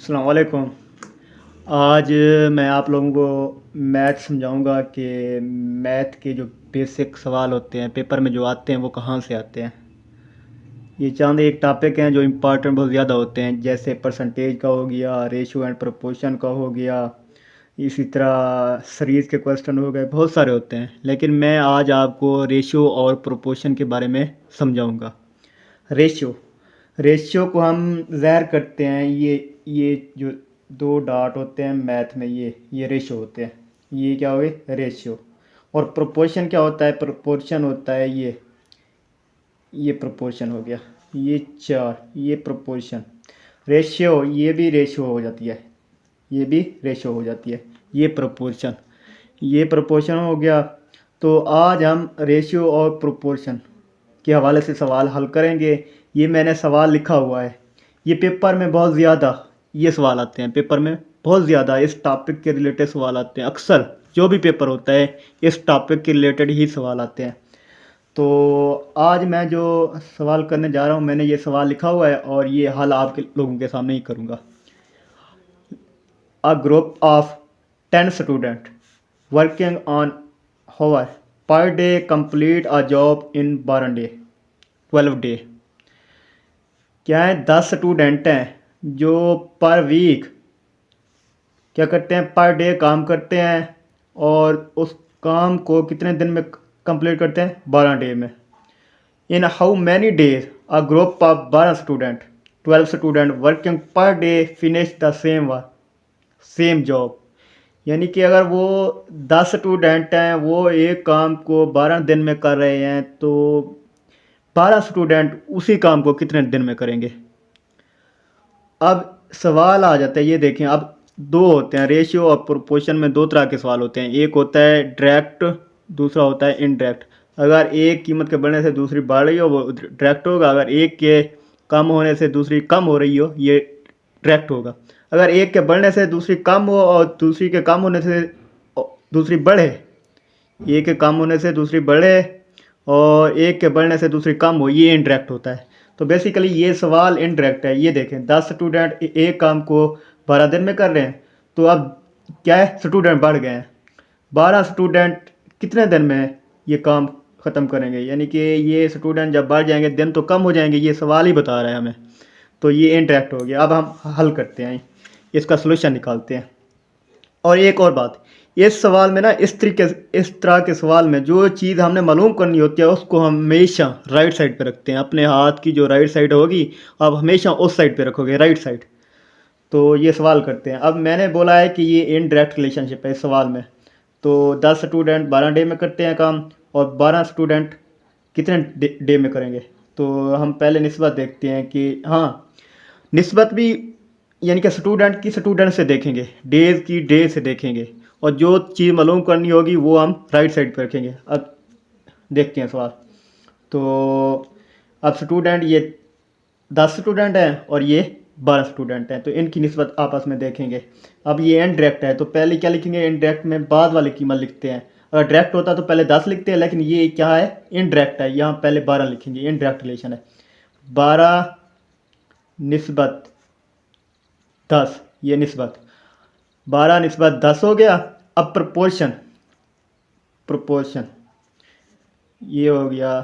अस्सलाम वालेकुम। आज मैं आप लोगों को मैथ समझाऊंगा कि मैथ के जो बेसिक सवाल होते हैं पेपर में जो आते हैं वो कहाँ से आते हैं। ये चंद एक टॉपिक हैं जो इम्पोर्टेंट बहुत ज़्यादा होते हैं, जैसे परसेंटेज का हो गया, रेशियो एंड प्रोपोर्शन का हो गया, इसी तरह सीरीज़ के क्वेश्चन हो गए, बहुत सारे होते हैं। लेकिन मैं आज आपको रेशियो और प्रोपोर्शन के बारे में समझाऊंगा। रेशियो रेशियो को हम ज़ाहिर करते हैं, ये जो दो डॉट होते हैं मैथ में, ये रेशियो होते हैं। ये क्या हो गए रेशियो। और प्रोपोर्शन क्या होता है? प्रोपोर्शन होता है ये प्रोपोर्शन हो गया, ये चार, ये प्रोपोर्शन। रेशियो ये भी रेशियो हो जाती है, ये भी रेशियो हो जाती है। ये प्रोपोर्शन हो गया। तो आज हम रेशियो और प्रोपोर्शन के हवाले से सवाल हल करेंगे। ये मैंने सवाल लिखा हुआ है। ये पेपर में बहुत ज़्यादा ये सवाल आते हैं, पेपर में बहुत ज़्यादा इस टॉपिक के रिलेटेड सवाल आते हैं। अक्सर जो भी पेपर होता है इस टॉपिक के रिलेटेड ही सवाल आते हैं। तो आज मैं जो सवाल करने जा रहा हूँ, मैंने ये सवाल लिखा हुआ है और ये हल आपके लोगों के सामने ही करूँगा। A group of 10 students working on hour per day complete a job in 12 day 12 day। क्या है? 10 स्टूडेंट हैं जो पर वीक क्या करते हैं, पर डे काम करते हैं और उस काम को कितने दिन में कंप्लीट करते हैं? 12 डे में। In how many days a group of 12 student 12 student working per day finish the same job. यानी कि अगर वो 10 स्टूडेंट हैं, वो एक काम को 12 दिन में कर रहे हैं, तो 12 स्टूडेंट उसी काम को कितने दिन में करेंगे? अब सवाल आ जाता है, ये देखें। अब दो होते हैं, रेशियो और प्रोपोर्शन में दो तरह के सवाल होते हैं। एक होता है डायरेक्ट, दूसरा होता है इनडायरेक्ट। अगर एक कीमत के बढ़ने से दूसरी बढ़ रही हो वो डायरेक्ट होगा, अगर एक के कम होने से दूसरी कम हो रही हो ये डायरेक्ट होगा। अगर एक के बढ़ने से दूसरी कम हो और दूसरी के कम होने से दूसरी बढ़े, एक के कम होने से दूसरी बढ़े और एक के बढ़ने से दूसरी कम हो, ये इनडायरेक्ट होता है। तो बेसिकली ये सवाल इनडायरेक्ट है। ये देखें, 10 स्टूडेंट एक काम को 12 दिन में कर रहे हैं, तो अब क्या है, स्टूडेंट बढ़ गए हैं। 12 स्टूडेंट कितने दिन में ये काम ख़त्म करेंगे? यानी कि ये स्टूडेंट जब बढ़ जाएंगे दिन तो कम हो जाएंगे, ये सवाल ही बता रहा है हमें। तो ये इनडायरेक्ट हो गया। अब हम हल करते हैं, इसका सलूशन निकालते हैं। और एक और बात, इस सवाल में ना इस तरह के सवाल में जो चीज़ हमने मालूम करनी होती है उसको हम हमेशा राइट साइड पे रखते हैं। अपने हाथ की जो राइट साइड होगी आप हमेशा उस साइड पे रखोगे, राइट साइड। तो ये सवाल करते हैं। अब मैंने बोला है कि ये इनडायरेक्ट रिलेशनशिप है इस सवाल में। तो 10 स्टूडेंट 12 डे में करते हैं काम और 12 स्टूडेंट कितने डे में करेंगे? तो हम पहले निस्बत देखते हैं कि हाँ, निस्बत भी यानी कि स्टूडेंट की स्टूडेंट से देखेंगे, डेज की डे से देखेंगे, और जो चीज़ मालूम करनी होगी वो हम राइट साइड पर रखेंगे। अब देखते हैं सवाल। तो अब स्टूडेंट ये 10 स्टूडेंट हैं और ये 12 स्टूडेंट हैं, तो इनकी निस्बत आपस में देखेंगे। अब ये इनडायरेक्ट है तो पहले क्या लिखेंगे? इनडायरेक्ट में बाद वाली कीमत लिखते हैं। अगर डायरेक्ट होता तो पहले 10 लिखते हैं, लेकिन ये क्या है, इनडायरेक्ट है, यहाँ पहले 12 लिखेंगे। इनडायरेक्ट रिलेशन है। 12 निस्बत 10, ये निस्बत 12 निस्बत 10 हो गया। अब प्रोपोर्शन प्रोपोर्शन ये हो गया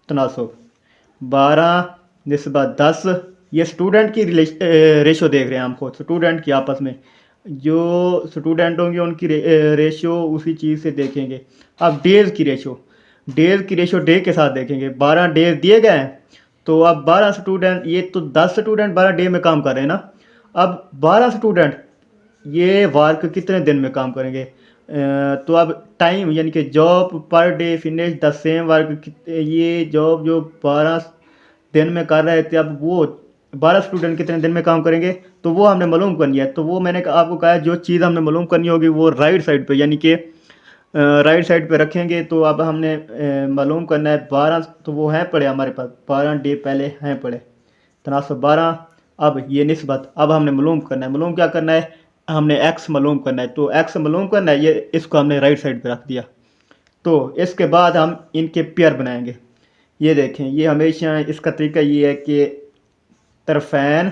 तनासब। 12 निस्बत 10, ये स्टूडेंट की रेशो देख रहे हैं हम खुद, स्टूडेंट की आपस में जो स्टूडेंट होंगे उनकी रेशो उसी चीज़ से देखेंगे। अब डेज़ की रेशो डे के साथ देखेंगे। 12 डेज दिए गए हैं, तो अब 12 स्टूडेंट, ये तो 10 स्टूडेंट 12 डे में काम कर रहे हैं ना। अब 12 स्टूडेंट ये वर्क कितने दिन में काम करेंगे? तो अब टाइम यानी कि job per day finish the same work, ये जॉब जो 12 दिन में कर रहे थे, अब वो 12 स्टूडेंट कितने दिन में काम करेंगे? तो वो हमने मालूम करनी है। तो वो मैंने आपको कहा जो चीज़ हमने मालूम करनी होगी वो राइट साइड पे यानी कि राइट साइड पे रखेंगे। तो अब हमने मालूम करना है 12, तो वो हैं पड़े हमारे पास, 12 डे पहले हैं पड़े, तनासब 12। अब ये निस्बत, अब हमने मालूम करना है। मालूम क्या करना है? हमने एक्स मालूम करना है। तो एक्स मालूम करना है, ये इसको हमने राइट साइड पे रख दिया। तो इसके बाद हम इनके पेयर बनाएंगे। ये देखें, ये हमेशा इसका तरीका ये है कि तरफ़ैन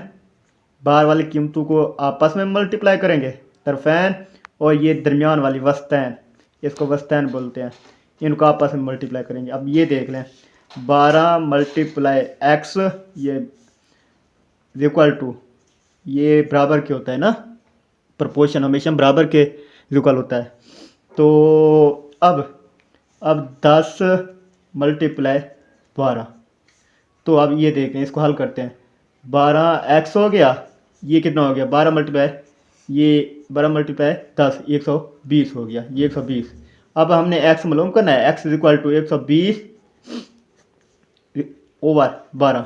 बाहर वाली कीमतों को आपस में मल्टीप्लाई करेंगे तरफैन, और ये दरमियान वाली वस्तैन, इसको वस्तैन बोलते हैं, इनको आपस में मल्टीप्लाई करेंगे। अब ये देख लें 12 मल्टीप्लाई एक्स, ये इक्वल टू, ये बराबर के होता है ना, प्रपोर्शन हमेशा बराबर के इक्वल होता है। तो अब 10 मल्टीप्लाई 12, तो अब ये देखें, इसको हल करते हैं। 12x हो गया, ये कितना हो गया 12 मल्टीप्लाई, ये 12 मल्टीप्लाई 10 120 हो गया, ये 120। अब हमने x मालूम करना है, x is equal to 120 over 12,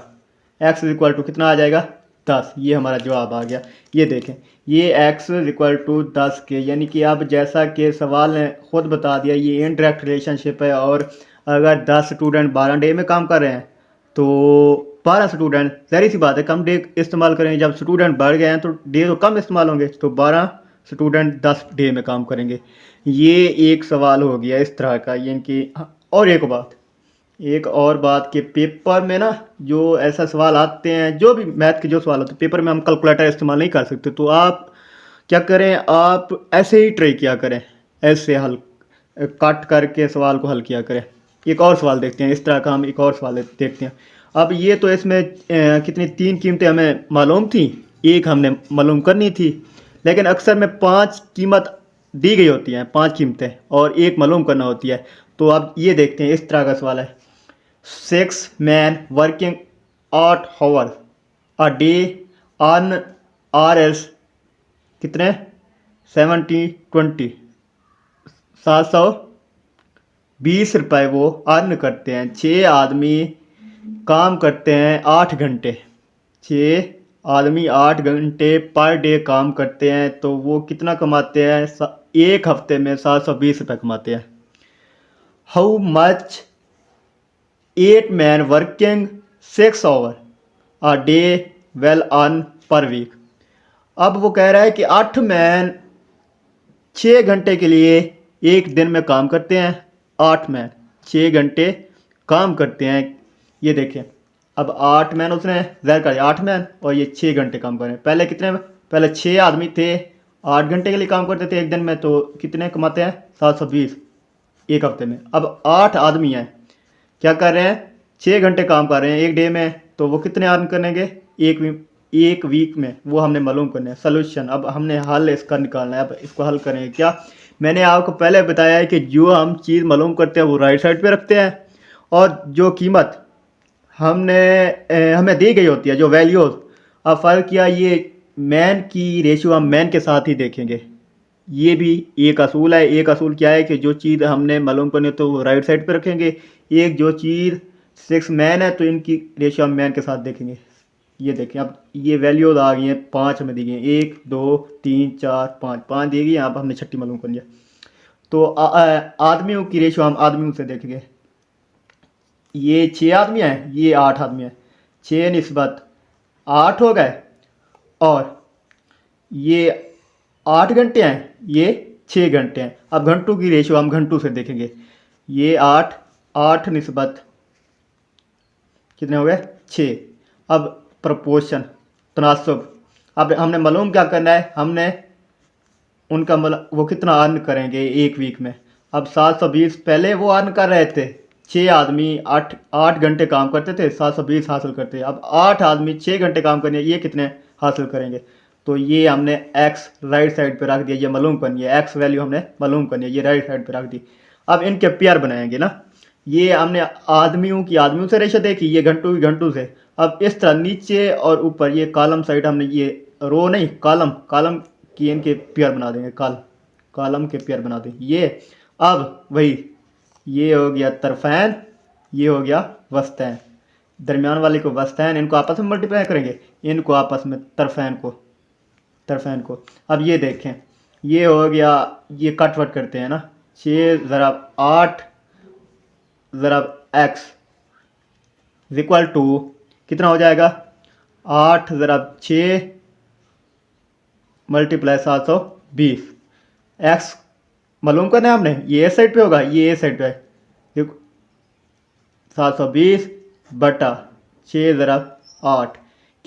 x is equal to कितना आ जाएगा 10, ये हमारा जवाब आ गया। ये देखें, ये x इज इक्वल टू 10 के, यानी कि अब जैसा कि सवाल ने खुद बता दिया ये इनडायरेक्ट रिलेशनशिप है। और अगर 10 स्टूडेंट 12 डे में काम कर रहे हैं तो 12 स्टूडेंट, ज़ाहिर सी बात है कम डे इस्तेमाल करेंगे। जब स्टूडेंट बढ़ गए हैं तो डे तो कम इस्तेमाल होंगे, तो 12 स्टूडेंट 10 डे में काम करेंगे। ये एक सवाल हो गया इस तरह का, यानी कि और एक और बात कि पेपर में ना जो ऐसा सवाल आते हैं, जो भी मैथ के जो सवाल होते हैं पेपर में, हम कैलकुलेटर इस्तेमाल नहीं कर सकते, तो आप क्या करें, आप ऐसे ही ट्राई किया करें, ऐसे हल कट करके सवाल को हल किया करें। एक और सवाल देखते हैं, इस तरह का हम एक और सवाल देखते हैं। अब ये तो इसमें कितनी 3 कीमतें हमें मालूम थी, एक हमने मालूम करनी थी, लेकिन अक्सर में 5 कीमत दी गई होती हैं, 5 कीमतें, और एक मालूम करना होती है। तो अब ये देखते हैं, इस तरह का सवाल है, 6 men working 8 hours a day earn RS कितने 70-20 720 रुपये वो अर्न करते हैं। 6 आदमी काम करते हैं 8 घंटे, 6 आदमी 8 घंटे पर डे काम करते हैं, तो वो कितना कमाते हैं, एक हफ्ते में 720 रुपये कमाते हैं। How much 8 men working 6 hours a day will earn per week। अब वो कह रहा है कि 8 मैन 6 घंटे के लिए एक दिन में काम करते हैं, 8 मैन 6 घंटे काम करते हैं। ये देखें, अब 8 मैन उसने ज़ाहिर कर 8 मैन, और ये 6 घंटे काम कर रहे हैं। पहले कितने, पहले 6 आदमी थे 8 घंटे के लिए काम करते थे एक दिन में, तो कितने कमाते हैं 720 एक हफ्ते में। अब 8 आदमी हैं, क्या कर रहे हैं 6 घंटे काम कर रहे हैं एक डे में, तो वो कितने अर्न करेंगे एक वीक में, वो हमने मालूम करना है। सोल्यूशन, अब हमने हल इसका निकालना है। अब इसको हल करेंगे क्या, मैंने आपको पहले बताया है कि जो हम चीज़ मालूम करते हैं वो राइट साइड पे रखते हैं, और जो कीमत हमें दी गई होती है, जो वैल्यूज़, अब फ़र्क किया, ये मैन की रेशियो हम मैन के साथ ही देखेंगे। ये भी एक असूल है। एक असूल क्या है कि जो चीज़ हमने मालूम करनी है तो वो राइट साइड पे रखेंगे। एक जो चीज़ 6 मैन है तो इनकी रेशियो हम मैन के साथ देखेंगे। ये देखें, अब ये वैल्यूज आ गई हैं, 5 हमें दी गई हैं, 1 2 3 4 5, 5 दी गई। यहाँ पर हमने छठी मालूम कर लिया। तो आदमियों की रेशियो हम आदमियों से देखेंगे। ये 6 आदमी हैं, ये 8 आदमी हैं, 6 निस्बत 8 हो गए, और ये 8 घंटे हैं, ये 6 घंटे हैं। अब घंटों की रेशियो हम घंटों से देखेंगे। ये 8 निस्बत कितने हो गए 6। अब प्रपोर्शन, तनासब, अब हमने मालूम क्या करना है, हमने उनका वो कितना अर्न करेंगे एक वीक में। अब 720 पहले वो अर्न कर रहे थे, 6 आदमी 8 घंटे काम करते थे, 720 हासिल करते। अब 8 आदमी 6 घंटे काम करने, ये कितने हासिल करेंगे। तो ये हमने x राइट साइड पे रख दिया, ये मालूम करनी है, x वैल्यू हमने मालूम करनी है, ये राइट साइड पे रख दी। अब इनके पेयर बनाएंगे ना, ये हमने आदमियों की आदमियों से रेशो देखी, ये घंटों की घंटों से। अब इस तरह नीचे और ऊपर ये कॉलम साइड हमने, ये रो नहीं कॉलम की इनके पेयर बना देंगे, कॉलम के पेयर बना देंगे ये। अब वही, ये हो गया तरफैन, ये हो गया वस्तैन, दरमियान वाले को वस्तैन, इनको आपस में मल्टीप्लाई करेंगे, इनको आपस में तरफैन को। अब ये देखें, ये हो गया, ये कट वट करते हैं ना, 6 ज़रा 8 ज़रा x इक्वल टू कितना हो जाएगा, 8 ज़रा 6 मल्टीप्लाई 720। x मालूम करना है हमने, ये ए साइड पे होगा, ये ए साइड पे है, 720 बटा 6 ज़रा 8,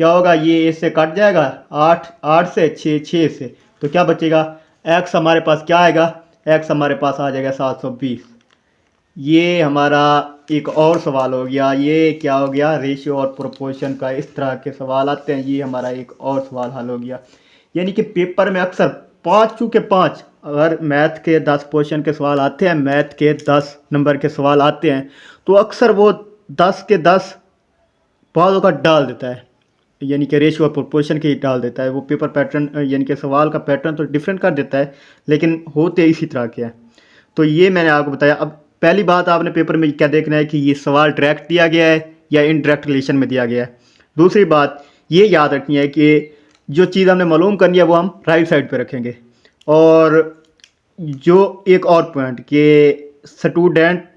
क्या होगा, ये इससे कट जाएगा, 8 8 से 6 6 से, तो क्या बचेगा, एक्स हमारे पास क्या आएगा, एक्स हमारे पास आ जाएगा 720। ये हमारा एक और सवाल हो गया। ये क्या हो गया, रेशियो और प्रोपोर्शन का इस तरह के सवाल आते हैं, ये हमारा एक और सवाल हल हो गया। यानी कि पेपर में अक्सर 5 चूँकि 5, अगर मैथ के 10 क्वेश्चन के सवाल आते हैं, मैथ के 10 नंबर के सवाल आते हैं, तो अक्सर वो 10 के 10 बातों का डाल देता है, यानी कि रेशियो और प्रोपोर्शन के ही डाल देता है। वो पेपर पैटर्न यानी कि सवाल का पैटर्न तो डिफरेंट कर देता है, लेकिन होते इसी तरह के हैं। तो ये मैंने आपको बताया। अब पहली बात, आपने पेपर में क्या देखना है कि ये सवाल डायरेक्ट दिया गया है या इनडायरेक्ट रिलेशन में दिया गया है। दूसरी बात ये याद रखनी है कि जो चीज़ हमने मालूम करनी है वो हम राइट साइड पे रखेंगे। और जो एक और पॉइंट कि स्टूडेंट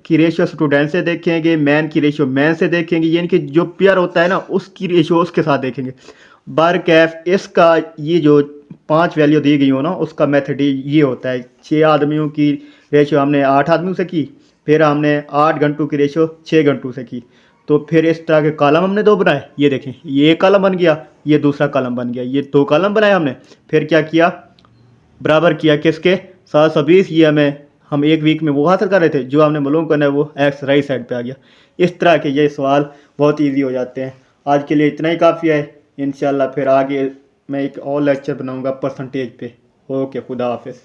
की रेशियो स्टूडेंट से देखेंगे, मैन की रेशियो मैन से देखेंगे, यानी कि जो पेयर होता है ना उसकी रेशियो उसके साथ देखेंगे। बार कैफ इसका ये जो 5 वैल्यू दी गई हो ना, उसका मेथड ये होता है, 6 आदमियों की रेशियो हमने 8 आदमियों से की, फिर हमने 8 घंटों की रेशियो 6 घंटों से की, तो फिर इस तरह के कॉलम हमने 2 बनाए। ये देखें, ये एक कॉलम बन गया, ये दूसरा कॉलम बन गया, ये 2 कॉलम बनाए हमने। फिर क्या किया, बराबर किया किसके, 720। ये हम एक वीक में वो हासिल कर रहे थे, जो हमने मालूम करना है वो एक्स राइट साइड पे आ गया। इस तरह के ये सवाल बहुत इजी हो जाते हैं। आज के लिए इतना ही काफ़ी है। इंशाल्लाह फिर आगे मैं एक और लेक्चर बनाऊंगा परसेंटेज पे। ओके, खुदा हाफिज़।